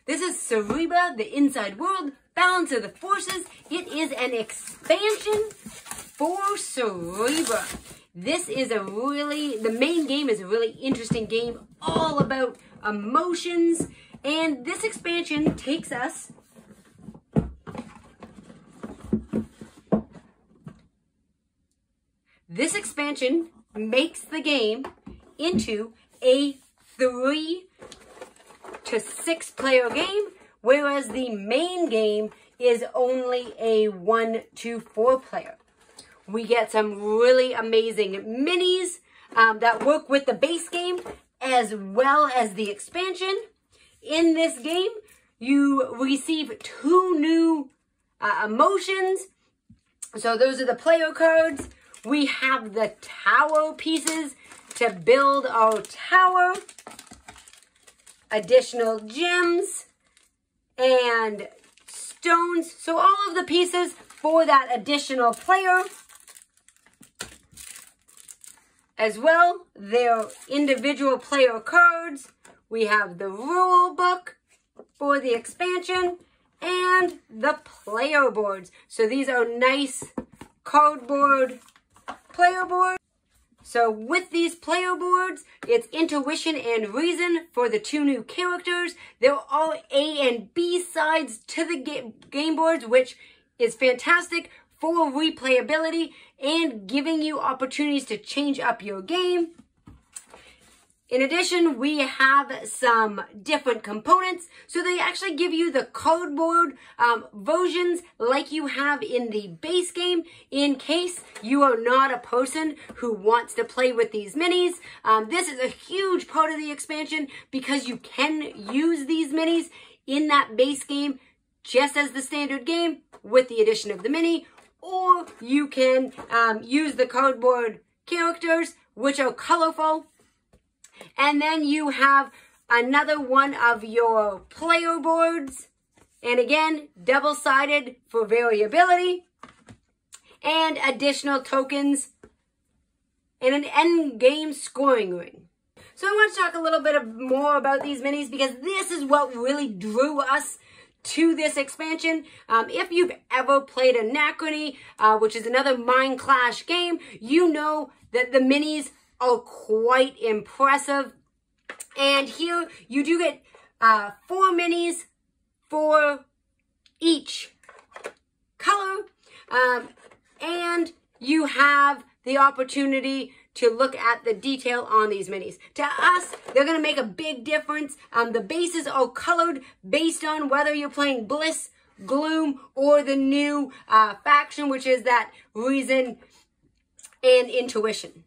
This is Cerebria, the Inside World, Balance of the Forces. It is an expansion for Cerebria. This is the main game is a really interesting game, all about emotions. And this expansion takes us This expansion makes the game into a 3 to 6 player game, whereas the main game is only a 1 to 4 player. We get some really amazing minis that work with the base game as well as the expansion. In this game, you receive 2 new emotions. So those are the player cards. We have the tower pieces to build our tower, additional gems, and stones. So all of the pieces for that additional player. As well, their individual player cards. We have the rule book for the expansion and the player boards. So these are nice cardboard player boards. So with these player boards, it's intuition and reason for the 2 new characters. They're all A and B sides to the game boards, which is fantastic for replayability and giving you opportunities to change up your game. In addition, we have some different components. So they actually give you the cardboard versions like you have in the base game in case you are not a person who wants to play with these minis. This is a huge part of the expansion because you can use these minis in that base game just as the standard game with the addition of the mini, or you can use the cardboard characters, which are colorful. And then you have another one of your player boards. And again, double-sided for variability. And additional tokens. And an end game scoring ring. So I want to talk a little bit more about these minis because this is what really drew us to this expansion. If you've ever played Anachrony, which is another Mind Clash game, you know that the minis are quite impressive. And here you do get 4 minis for each color. And you have the opportunity to look at the detail on these minis. To us, they're going to make a big difference. The bases are colored based on whether you're playing Bliss, Gloom, or the new faction, which is that reason and intuition.